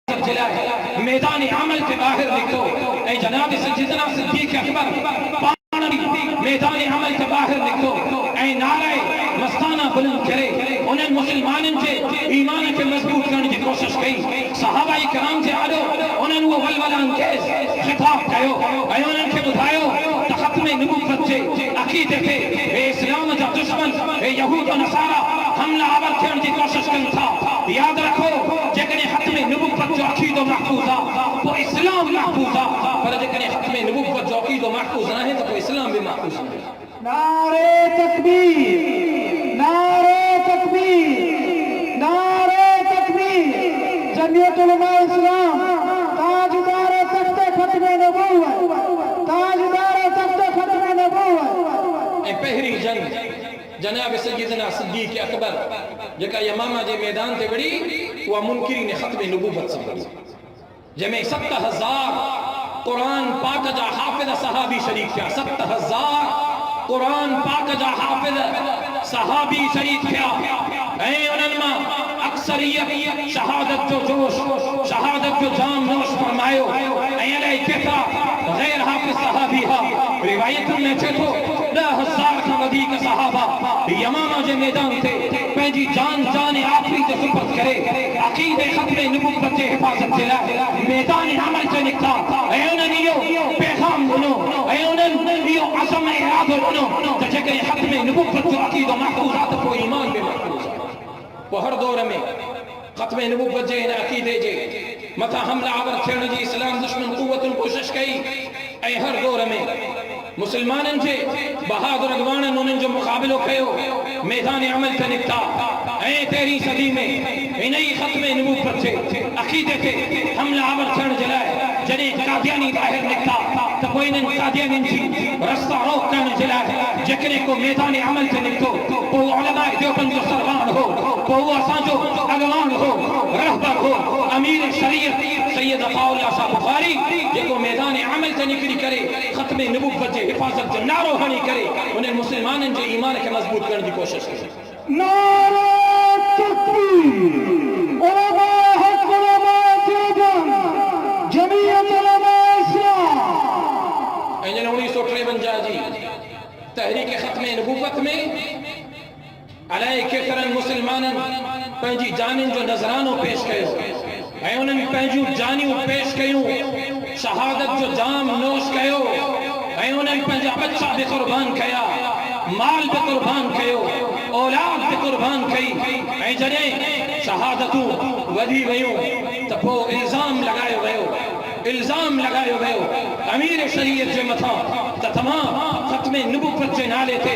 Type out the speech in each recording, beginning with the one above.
میدان عمل کے باہر نکلو. اے جناب سیدنا صدیق اکبر میدان عمل کے باہر نکلو. اے نعرہ مستانہ بلند کرے. انہیں مسلمانن کے ایمان کے مضبوط کرنے کی کوشش کی. صحابہ کرام سے آلو انہیں وہ ولولہ انگیز خطاب کہو. اے انہیں کے بتائیو ختم نبوت سے عقیدے کے اے اسلام کا دشمن اے یہود و نصارہ حملہ آور کرنے کی کوشش کرن تھا. یاد رکھو جکنے ختم نبوت جو عقید و محفوظ وہ اسلام محفوظ پر جکنے ختم نبوت جو عقید و محفوظ نہ ہے تو وہ اسلام بھی محفوظ ہے. نعرہ تکبیر، نعرہ تکبیر، نعرہ تکبیر. جمعیت علماء اسلام تاجدار تخت ختم نبوت، تاجدار تخت ختم نبوت. اے پہری جنگ جناب سیدنا صدیق اکبر جکا یمامہ جے میدان تے بڑی وہ منکرین ختم نبوت سے بڑی جمیں 70,000 قرآن پاک جا حافظ صحابی شریف کیا. 70,000 قرآن پاک جا حافظ صحابی شریف کیا. اے انما اکثریت شہادت جو جوش شہادت جو جام نوش فرمائیو. اے علیہ کتا غیر حافظ صحابی ہا روایتوں میں چھتو 10,000 کا ودیق صحابہ یمامہ جے میدان تھے پہنجی جان آخری تے سپرد کرے. عقید ختم نبوت تے حفاظت چلا میدان عمل سے نکتا. اے انہیں یہ پیغام بنو، اے انہیں یہ عظم اراد بنو کہ جگہ ختم نبوت جو عقید و محفوظات کو ایمان بے محفوظ ہے. وہ ہر دور میں ختم نبوت جے عقیدے جے متا حملہ آور کھیڑ جی اسلام دشمن قوت کوشش کئی. اے ہر دور میں مسلمانن جے بہادر اگوانن انہیں جو مقابلو کھیو میدان عمل سے نکتا. اے 13 صدی میں انہی ختم نبوت سے عقیدے کے حملہ آور کھیڑ جلائے جنہیں قادیانی باہر نکتا تو کوئی انہیں قادیانی تھی رستہ روک کرنے جلائے جکنے کو میدان عمل سے نکتو وہ علماء دیوبند جو سروان ہو وہ اساں جو اگوان ہو رہبر ہو امیر شریعت سید اللہ شاہ بخاری جکو میدان عمل سے نکلی کرے ختم نبوت سے حفاظت سے نارو ہنی کرے انہیں مسلمانن جو ایمان کے مضبوط کرنے کی کوشش کرے. نعرہ تکبیر، علماء حق، علماء دیوبند، جمعیت علماء اسلام. انجن 1953 جی تحریک ختم نبوت میں علیہ کثرن مسلمانن پہنجی جانن جو نظرانوں پیش کیو. اے انہوں پہنجو جانیوں پیش کیوں شہادت جو جام نوش کیو. اے انہوں پہنجا بچہ بے قربان کیا مال بے قربان کیو اولاد بے قربان کئی. اے جنہیں شہادتوں ودی ویوں تپو الزام لگائے ویو الزام لگائے ویو امیر شریعت جو متھا تمام ختم نبوت سے نالے تھے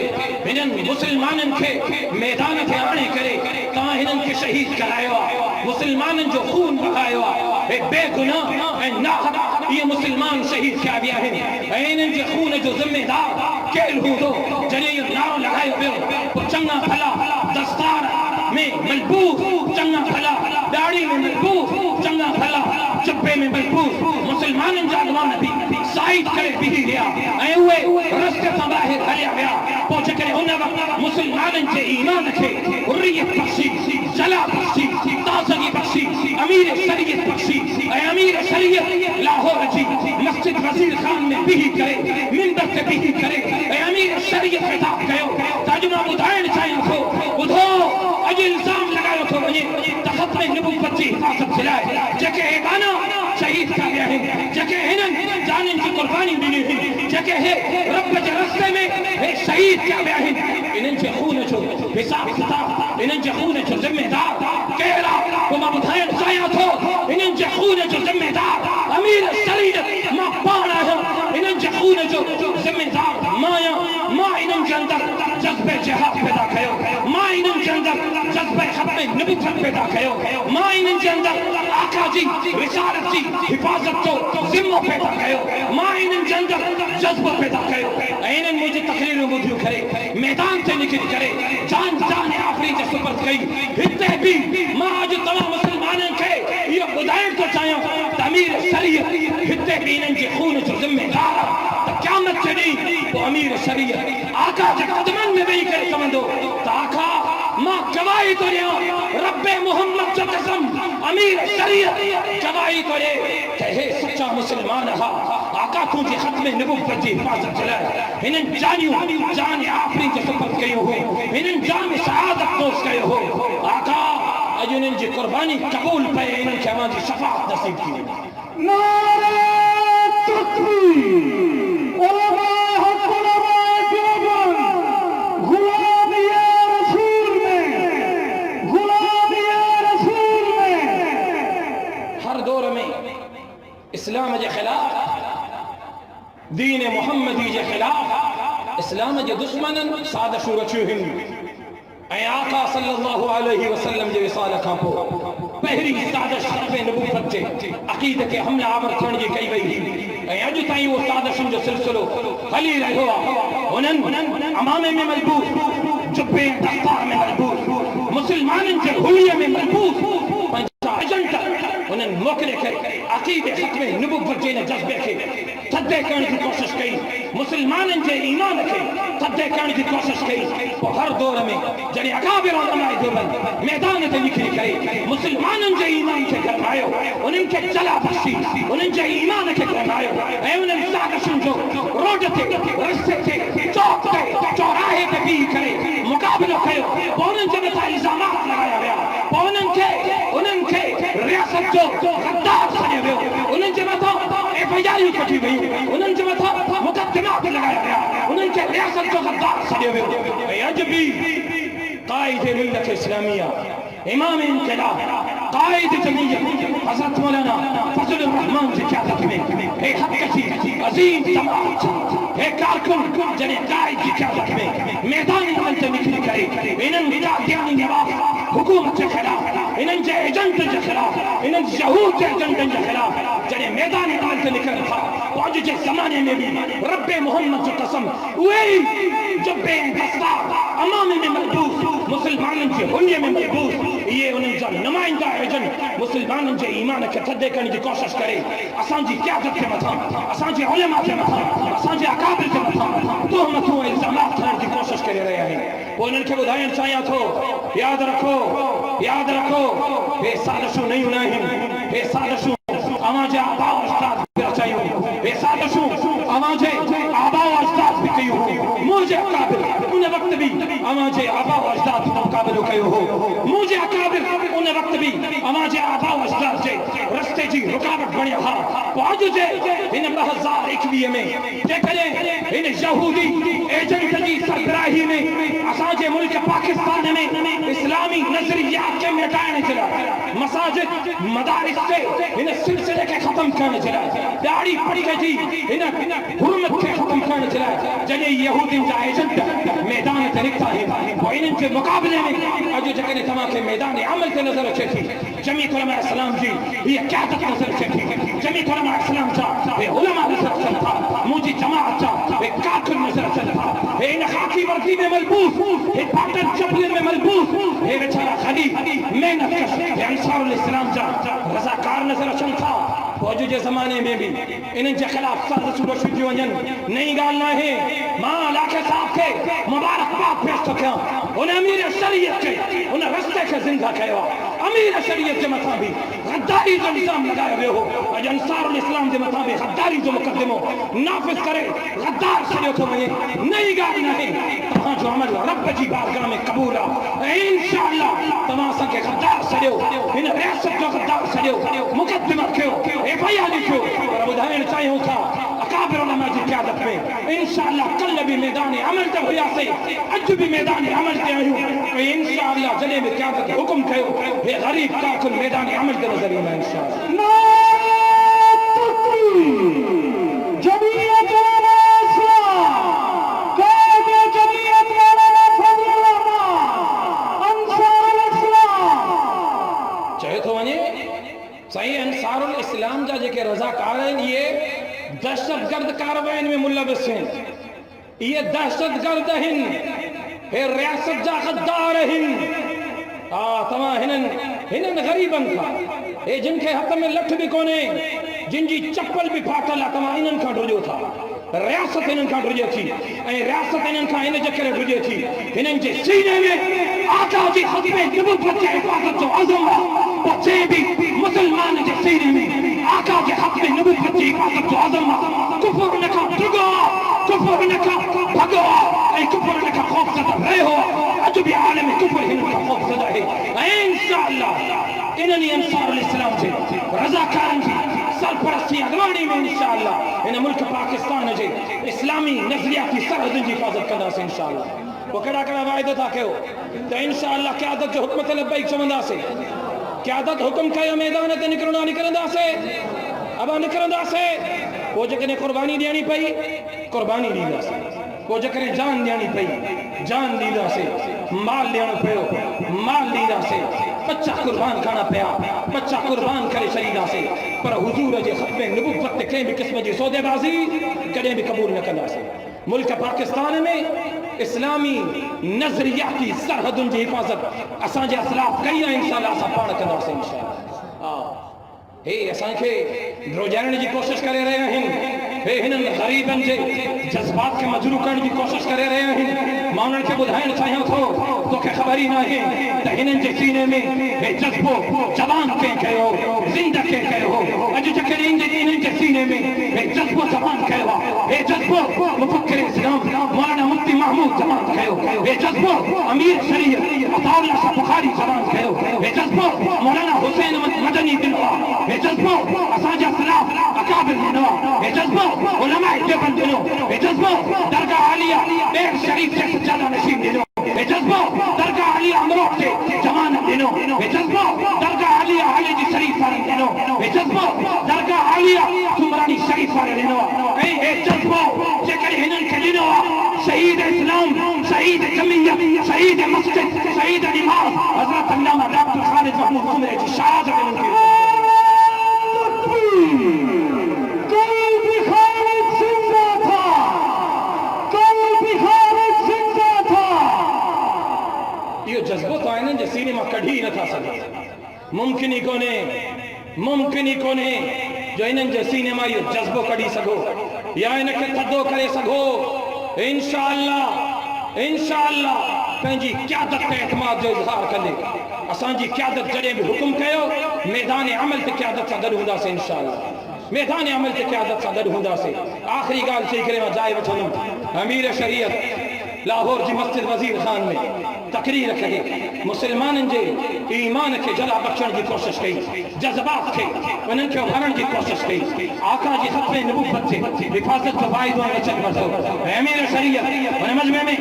انہن مسلمانن کے میدان کے آنے کرے کہاں انہن کے شہید کرائیوا مسلمانن جو خون بہائیوا اے بے گناہ اے ناحق یہ مسلمان شہید کیا گیا ہے. اے انہن جو خون جو ذمہ دار کیل ہو دو جنہیں یہ نارو لگائے ہوئے چنگا بھلا دستار میں ملبوس چنگا بھلا داڑھی میں ملبوس چنگا بھلا چپے میں ملبوس مسلمانن جاگوان بھی سائید کرے بھی گیا. اے ہوئے رستے کا باہر ہلیا گیا پہنچے کرے انہیں وقت مسلمانن سے ایمان کے حریت بخشی جلا بخشی تازگی بخشی امیر شریعت بخشی. اے امیر شریعت لاہور جی مسجد وزیر خان میں بھی کرے منبر سے بھی کرے. اے امیر شریعت خطاب کہو ترجمہ بدھائن چاہیے کو بدھو اج الزام لگاؤ تو انہیں ختم نبوت کی حفاظت چلائے جگہ ہے گانا شہید کا گیا ہے جگہ ہے جانن کی قربانی ملی ہے جگہ ہے رب کے رستے میں شہید کیا گیا ہے. انہیں کے خون جو حساب کتاب انہیں کے خون جو ذمہ دار کہرا وہ بدھائن چاہیے تو انہیں کے خون جو ذمہ دار امیر شریعت ماں پانا ہے انہیں کے خون جو ذمہ دار مایا ماں انہیں کے اندر جذبہ جہاد پیدا کرو ماں انہیں کے اندر جذبہ ختم نبوت پیدا کرو ماں انہیں کے اندر آقا جی رسالت جی حفاظت کو ذمہ پیدا کرو ماں انہیں کے اندر جذبہ پیدا کرو. انہیں مجھے تقریر میں مدھیو کرے میدان سے نکل کرے جان آخری سے سپرد گئی ہتے بھی ماں آج تمام مسلمانوں کے یہ بدائن کو چاہیوں تعمیر شریعت ہتے بھی انہیں کے خون جو ذمہ دار قیامت چڑی وہ امیر شریعت آقا کے قدمن میں بھی کرے سمندو تو آقا ماں گواہی تو رہا رب محمد جو قسم امیر شریعت گواہی ॿुधाई करे त हे सच्चा मुस्लमान हा आका तुंहिंजी ख़त्म नबूवत जी हिफ़ाज़त जे लाइ हिननि जानियूं जान आफ़रीन जो सफ़र कयो हो हिननि जान शहादत नोश कयो हो आका अॼु हिननि जी क़ुर्बानी क़बूल पए हिननि खे अव्हां जी शफ़ाअत नसीब थी वञे नारे तकबीर उलमा हक़ उलमा देवबंद गुलाम या रसूल में हर दौर में इस्लाम जे ख़िलाफ़ दीन मुहम्मदी जे ख़िलाफ़ इस्लाम जे दुश्मननि साज़िशूं रचियूं आहिनि ऐं आका सल्लल्लाहु अलैहि वसल्लम जे विसाल खां पोइ पहिरीं साज़िश ख़त्म नबूवत जे अक़ीदे खे हमला आवर थियण जी कई वई हुई ऐं अॼु ताईं उहो साज़िशुनि जो सिलसिलो हली रहियो आहे उन्हनि अमामे में मजबूत जुब्बे दस्तार में मजबूत मुस्लमाननि जे हुलिये में मजबूत पंहिंजा एजेंट उन्हनि मोकिले करे अक़ीदे ख़त्म नबूवत जे जज़्बे खे थधे करण जी कोशिश कई मुस्लमाननि जे ईमान खे थधे करण जी कोशिश कई पोइ हर दौर में जॾहिं अकाबिर उलमा देवबंद मैदान ते निकिरी करे मुस्लमाननि जे ईमान खे गरमायो उन्हनि खे जला बख़्शी उन्हनि जे ईमान खे गरमायो ऐं उन्हनि साज़िशुनि जो रोड ते रस्ते ते चौक ते चौराहे ते बीह करे मुक़ाबिलो कयो पोइ उन्हनि जे मथां इल्ज़ामात लॻाया विया पोइ उन्हनि खे रियासत जो गद्दार सॾियो वियो उन्हनि जे मथां एफआईआरियूं कढी वयूं उन्हनि जे मथां मुक़दमात लॻाया विया उन्हनि खे रियासत जो गद्दार सॾियो वियो ऐं अॼु बि क़ाइद मिल्लत इस्लामिया इमाम इनक़िलाब क़ाइद जमहूरियत हज़रत मौलाना फज़ल रहमान जी क़यादत में हे हक़ जी अज़ीम जमात हे कारकुन जॾहिं क़ाइद जी क़यादत में मैदान अमल ते निकिरी करे इन्हनि कादियानी नवाब हुकूमत जे ख़िलाफ़ इन्हनि जे एजेंट जे ख़िलाफ़ इन्हनि यहूद जे एजेंटनि जे ख़िलाफ़ जॾहिं मैदान अमल ते निकिरनि था पोइ अॼु जे ज़माने में बि रब मोहम्मद जो कसम उहे ई जुब्बे दस्तार अमामे में मजबूत मुस्लमाननि जे हुलिये में मजबूत इहे उन्हनि जा नुमाइंदा एजेंट मुस्लमाननि जे ईमान खे थधे करण जी कोशिश करे असांजी क़यादत जे मथां असांजे उलमा जे मथां असांजे अकाबिर जे मथां तोहमतूं ऐं इल्ज़ामात हणण जी कोशिश करे रहिया आहिनि पोइ उन्हनि खे ॿुधाइणु चाहियां थो यादि रखो हे साज़िशूं नयूं न आहिनि हे साज़िशूं अव्हां जे आबा अजदाद बि रचायूं हे साज़िशूं अव्हां जे आबा अजदाद बि कयूं मुंहिंजे अकाबिर उन वक़्त बि अव्हां जे आबा अजदाद सां मुक़ाबिलो कयो हो मुंहिंजे अकाबिर उन वक़्त बि अव्हां जे आबा अजदाद जे रस्ते जी रुकावट बणिया हा पोइ अॼु जे हिन 2021 में जेकॾहिं हिन यहूदी एजेंट जी सरबराही में असांजे मुल्क पाकिस्तान में इस्लामी नज़रियात खे मिटाइण जे लाइ मसाजिद मदारिस से हिन सिलसिले खे ख़त्म करण जे लाइ ॾाढी पढ़ जी हिन हुरमत खे ख़त्म करण जे लाइ जॾहिं यहूदियुनि जा एजेंट मैदान ते निकिता आहिनि पोइ इन्हनि जे मुक़ाबले में अॼु जेकॾहिं तव्हांखे मैदान अमल ते नज़र अचे थी जमीअत उलमा इस्लाम जी हीअ क़यादत नज़र अचे थी जमीअत उलमा इस्लाम जा हे उलमा नज़र अचनि था मुंहिंजी जमात जा हे कारकुन नज़र अचनि था हे इन ख़ाकी वर्दी में मलबूस हे पाटन चपलिन में मलबूस हे वेचारा ख़लीद मेहनत कश हे अंसारुल इस्लाम जा रज़ाकार नज़र अचनि था पोइ अॼु जे ज़माने में बि इन्हनि जे ख़िलाफ़ साज़िशूं रचियूं थियूं वञनि नई ॻाल्हि न आहे मां लाखे साहब खे मुबारकबाद पेश थो कयां उन अमीर शरीयत खे उन रस्ते खे ज़िंदा कयो आहे अमीर शरीयत जे मथां बि गद्दारी जो इल्ज़ाम लॻायो वियो हो अॼु अंसारुल इस्लाम जे मथां बि गद्दारी जो मुक़दमो नाफ़िज़ करे गद्दार छॾियो थो वञे नई ॻाल्हि न आहे तव्हांजो अमल रब जी बारगाह में क़बूल आहे ऐं इंशाअल्लाह तव्हां असांखे गद्दार छॾियो हिन रियासत जो गद्दार छॾियो मुक़दमा कयो एफआईआर लिखियो पर ॿुधाइणु चाहियूं था अकाबिर उलमा जी क़यादत में इंशाअल्लाह कल भी मैदान अमल ते हुयासीं अॼु बि मैदान अमल ते आहियूं ऐं इंशाअल्लाह जॾहिं बि क़यादत हुकुम कयो हे ग़रीब कारकुन मैदान अमल ते नज़र ईंदा इंशाअल्लाह सही अंसारुल इस्लाम जा जेके रज़ाकार आहिनि इहे दहशतगर्द कार्रवाइयुनि में मुलविस आहिनि इहे दहशतगर्द आहिनि हे रियासत जा गद्दार आहिनि हा तव्हां हिननि ग़रीबनि खां हे जिन खे हथ में लठ बि कोन्हे जिन जी चप्पल बि फाटल आहे तव्हां इन्हनि खां ढुरियो था रियासत इन्हनि खां ढुरिजे थी ऐं रियासत इन्हनि खां इन जे करे ढुरिजे थी हिननि जे सीने में आका जी ख़त्म नबूवत जे हिफ़ाज़त जो अज़म आहे पोइ जंहिं बि मुस्लमान जे सीने में آقا کے حق میں نبوت کی حفاظت جو عظمت کفر نہ کا ڈگو کفر نہ کا بھگو اے کفر نہ کا خوف زدہ رہے ہو اج بھی عالم کفر ہن کا خوف زدہ ہے انشاءاللہ اننی انصار الاسلام سے رضاکارن کی سرپرستی اگوانی میں انشاءاللہ ان ملک پاکستان جے اسلامی نظریاتی سرحدن کی حفاظت کرنا سے انشاءاللہ وہ کڑا کڑا وعدہ تھا کہ تو انشاءاللہ قیادت جو حکمت لبیک چوندہ سے قیادت حکم کہے میدان تے نکلندا سے اب نکلندا سے وہ جکنے قربانی دینی پئی قربانی دیندا سے وہ جکنے جان دینی پئی جان دیندا سے مال لینا پیو مال دیندا سے بچہ قربان کھانا پیا بچہ قربان کرے شریدا سے پر حضور جے ختم نبوت تے کہیں بھی قسم جی سودے بازی کدیں بھی قبول نہ کندا سے ملک پاکستان میں اسلامی نظریاتی سرحدن کی حفاظت اسان جے اسلاف کئی انشاءاللہ اسا پاڑ کندا سے انشاءاللہ ہے اسان کے روجانن کی کوشش کرے رہے ہیں ہنن غریبن جے جذبات کے مجروح کرنے کی کوشش کرے رہے ہیں مانن کے بدھائن چاہیے تو کہ خبری نہ ہے کہ ہنن جے سینے میں جذبو جوان کے کہے ہو زندہ کے کہے ہو اج جکر ہنن جے سینے میں جذبو جوان کہے ہو جذبو مفکر اسلام مولانا مفتی محمود جوان کہے ہو جذبو امیر شریعت عطا اللہ شاہ بخاری جوان کہے ہو جذبو مولانا حسین مدنی دلوا جذبو اساجہ سلاف اکابر دنوا جذبو علماء دیوبند دنو جذبو درگاہ عالیہ بیر شریف سے سجادہ نشین دنو جذبو درگاہ عالیہ امروک سے جمانت دنو جذبو درگاہ عالیہ عالیہ شریف والے دنو جذبو درگاہ عالیہ سمرانی شریف والے دنو جذبو جکر ہنن کے دنو شہید اسلام شہید جمعیت شہید مسجد شہید نماز حضرت علامہ ڈاکٹر خالد محمود سومرو کی شہادت ان کی یہ جذبہ تو آئینن جے سینے میں کڑھی نہ تھا سکے ممکن ہی کونے جو انن جے سینے میں یہ جذبہ کڑھی سکو یا انکے تھدو کرے سکو انشاءاللہ پہنجی قیادت کے اعتماد جو اظہار کرے اسان جی قیادت جڑے بھی حکم کہو میدان عمل تے قیادت سے گڈ ہوندا سے انشاءاللہ میدان عمل تے قیادت سے گڈ ہوندا سے آخری گال چئی کرے میں جائے وٹھنم امیر شریعت لاہور جی مسجد وزیر خان میں تقریر کہے مسلمانن جے ایمان کے جلا بخشن کی کوشش کی جذبات کے انن کے بھرن کی کوشش کی آقا جی ختم نبوت سے حفاظت کا فائدہ میں چل مرسو امیر شریعت اور مجمع میں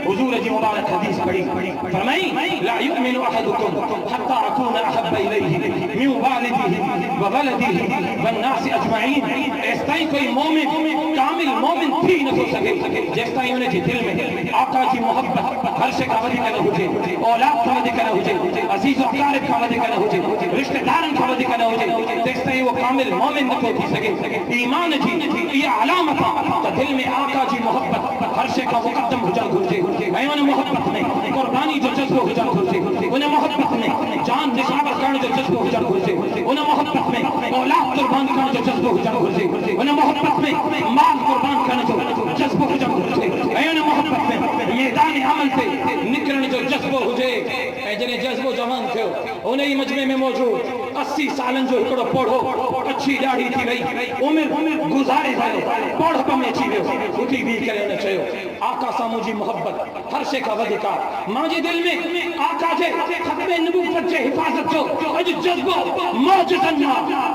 حضور جی مبارک حدیث پڑھی فرمائی لا یؤمن احدکم حتی اکون احب الیہ من والدہ وولدہ والناس اجمعین اس طرح کوئی مومن کامل مومن تھی نہ ہو سکے جس طرح انہیں جی دل میں آقا کی محبت ہر شے کا ودی کرنا ہوجے اولاد کا ودی کرنا ہوجے عزیز و اقارب کا ودی کرنا ہوجے رشتہ دارن کا ودی کرنا ہوجے دیکھتے ہیں وہ کامل مومن نہ ہوتی سکے ایمان جی یہ علامت تو دل میں آقا جی محبت ہر شے کا مقدم ہو جا گھرجے ایمان محبت میں قربانی جو جذبہ ہو جا گھرجے انہیں محبت میں جان نشاور کرنے جو جذبہ ہو جا گھرجے انہیں محبت میں اولاد قربان کرنے جو جذبہ ہو جا گھرجے انہیں محبت میں مال قربان کرنے جو جذبہ ہو جا گھرجے انہیں محبت میں میدان عمل سے نکلنے جو جذبہ ہو جائے جنہیں جذبہ جوان تھے انہیں مجمع میں موجود 80 سالن جو ہکڑو پوڑھو اچھی داڑھی تھی گئی عمر گزارے گئے پوڑھ پا میں چھی گئے اٹھی بھی کرے نہ چاہیو آقا سامو جی محبت ہر شے کا ودکار ماں جی دل میں آقا جے ختم نبوت جے حفاظت جو اج جذبہ موجزن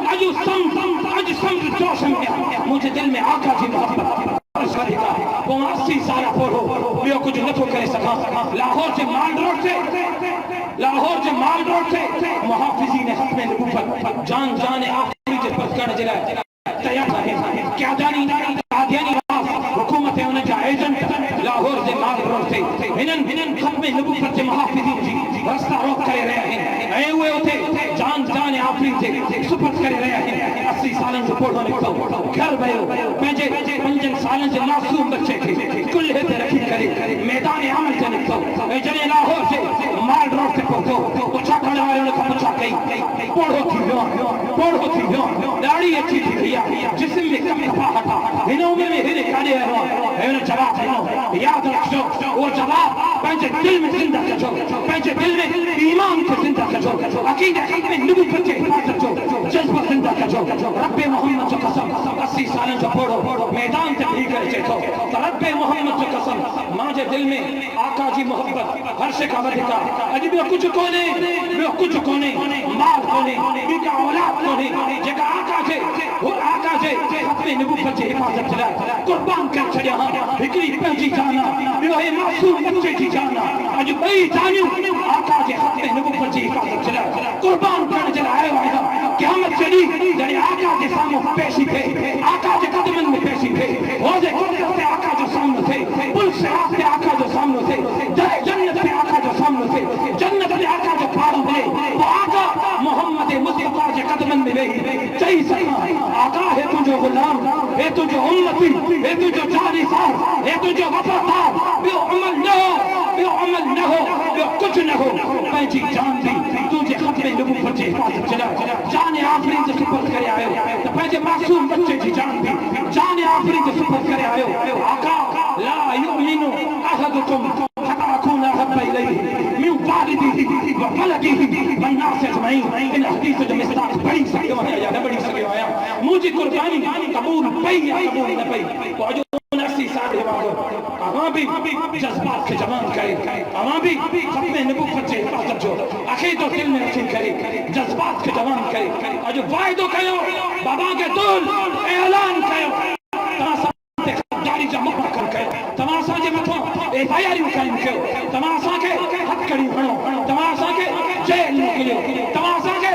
اج سمت جوش میں مجھے دل میں آقا جی محبت وہ 80 سالہ پوڑھو بیو کچھ نہ تو کرے سکا لاہور سے مال روڈ سے محافظین ختم نبوت جان آخری جس پر کرنے جلائے تیار ہے کیا جانی قادیانی حکومت انہیں کا ایجنٹ لاہور سے مال روڈ سے ہنن ختم نبوت سے محافظین جی رستہ روک کرے رہے ہیں اے ہوئے ہوتے جان آخری سے سپرد کرے رہے ہیں 80 سالن سے پوڑھو نکتو گھر بیو پہنجے 5 سالن سے معصوم بچے تھے کلے تے رکھی کرے میدان عمل سے نکتو اے جنے لاہور سے مال روڈ سے پہنچو پچھا کھڑا ہے انہیں کا پچھا کئی پوڑھو تھی بیوں داڑھی اچھی تھی بھیا جسم میں کم اتفا ہٹا ہنوں میں ہنے کھڑے ہیں انہیں جواب ہے یاد رکھو وہ جواب پہنچے دل میں زندہ کچھو پہنچے دل میں ایمان کو زندہ کچھو عقیدہ ختم نبوت کے حفاظت جو جذبہ زندہ कजो रब मोहम्मद जो कसम 80 सालन जो पोड़ो मैदान ते भी करे चेतो तो रब मोहम्मद जो कसम मांजे दिल में आका जी मोहब्बत हर शे का वधिका अज भी कुछ कोने माल कोने भी का औलाद कोने जेका आका जे खत्मे नबूवत जी हिफाजत लाए कुर्बान कर छड़िया हिकड़ी पंजी जाना बियो हे मासूम बच्चे जी जाना अज बई जानियो आका जे खत्मे नबूवत जी हिफाजत लाए कुर्बान कर जला आयो आया क़यामत जड़ी जड़ी आका जे सामने पेशी थे आका जे कदमन में पेशी थे रोज़े क़यामत पे आका जो सामने थे पुल सिरात पे आका जो सामने थे जन्नत पे आका जो सामने थे जन्नत पे आका जो पार मिले वो आका मोहम्मद मुस्तफा जे कदमन में रही चई सका आका है तुझो गुलाम है तुझो उम्मती है तुझो जानिसार है तुझो वफादार बियो अमल न हो बियो कुछ न हो पंहिंजी जान दी तुझे खत्मे नबूवत जी हिफाजत चला जान आखिरी जो सुपुर्द करे आयो तो पंहिंजे मासूम बच्चे जी जान दी जान आखिरी जो सुपुर्द करे आयो आका ला युमिनु अहदुकुम हत्ता अकूना हब्बा इलैहि मिन वालिदिही व वलदिही व नास अजमईन इन हदीस जो मिसदाक बड़ी सकियो है या न बड़ी सकियो आया मुझी कुर्बानी कबूल पई या कबूल न पई तो अजो 80 साल वागो अवां भी जज्बात के जवान करे अवां भी खत्मे नबूवत जी हिफाजत जो अकीदो दिल में रखी करे जज्बात के जवान करे अजो वायदो कयो बाबा के दूल ऐलान कयो तमासा ते खदारी जा मुकम्मल कयो तमासा जे मथो एफआईआर कायम कयो तमासा के हथकड़ी हणो तमासा के जेल निकलियो तमासा के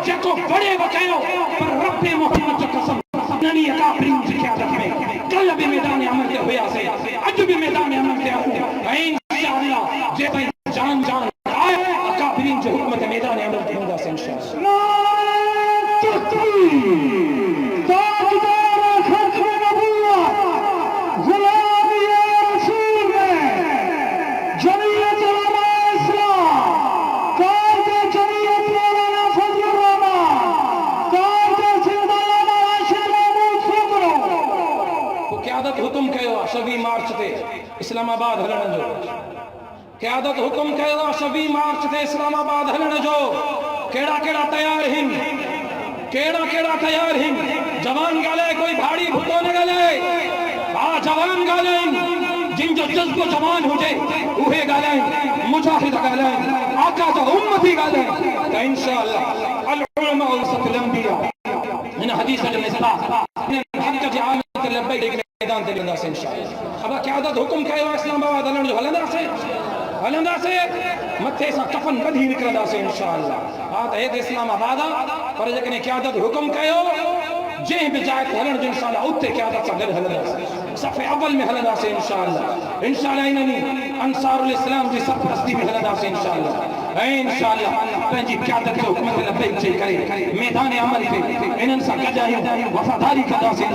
जेको बड़े वकयो पर रब मोहम्मद जो कसम ननी अकाबरीन जी क़यादत में कल भी मैदान अमल ते हुया से अज भी मैदान अमल ते आऊं इंशाअल्लाह जे भाई जान आए अकाबरीन जो हुकूमत मैदान अमल ते होंदा से इंशाअल्लाह हुकुम कयो 26 मार्च ते इस्लामाबाद हलण जो क़यादत हुकुम कयो 26 मार्च ते इस्लामाबाद हलण जो केड़ा केड़ा तैयार हिन जवान गाले कोई भाड़ी भुतो न गाले जवान गाले जिन जो जज्बो जवान हुजे उहे गाले मुजाहिद गाले आका जो उम्मती गाले तो इंशाअल्लाह अल उलमा वरसतुल अंबिया इन हदीस जो मिसला इन हक जे आमत लबैक मैदान ते वेंदा से इंशाअल्लाह अब क़यादत हुकुम कयो इस्लामाबाद हलण जो हलंदा से मथे सा कफन बधी निकरंदा से इंशाअल्लाह हा त हे इस्लामाबाद पर जकने क़यादत हुकुम कयो जे भी जाए हलण जो इंशाअल्लाह उते क़यादत सा गड हलंदा सफ़े अव्वल में हलंदा से इंशाअल्लाह इननी अंसारुल इस्लाम जी सरपरस्ती में हलंदा से इंशाअल्लाह पंहिंजी क़यादत जो हुकूमत लबैक चई करे मैदान अमल पे इन्हनि सां गॾु आहियूं वफ़ादारी कंदासीं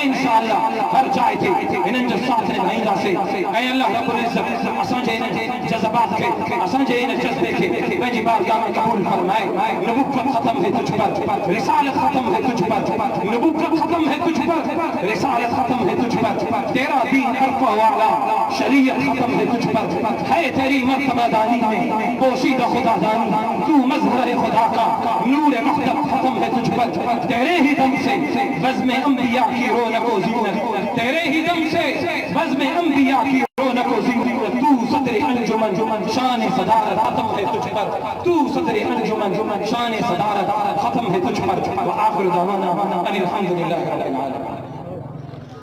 इंशाअल्लाह हर जाइ ते इन्हनि जो साथ निभाईंदासीं ऐं अल्लाह रब्बुल इज़्ज़त असांजे इन जज़्बात खे असांजे इन जज़्बे खे पंहिंजी बारगाह में क़बूल फरमाए नबूवत ख़त्म है तुझ पर रिसालत ख़त्म है तुझ पर नबूवत ख़त्म है तुझ पर रिसालत ख़त्म है तुझ पर तेरा दीन अर्फ़ वाला शरीयत ख़त्म है तुझ पर है तेरी मर्तबा दानी में पोशीदा खुदा दानी तू मज़हर खुदा का नूर मख्तब ख़त्म है तुझ पर तेरे ही दम से बज़्म अंबिया की रौनक व ज़ीनत तेरे ही दम से बज़्म अंबिया की रौनक व ज़ीनत तू सदर अंजुमन शान सदारत ख़त्म है तुझ पर तू सदर अंजुमन शान सदारत ख़त्म है तुझ पर व आखिर दवाना अनिल हम्दुलिल्लाह।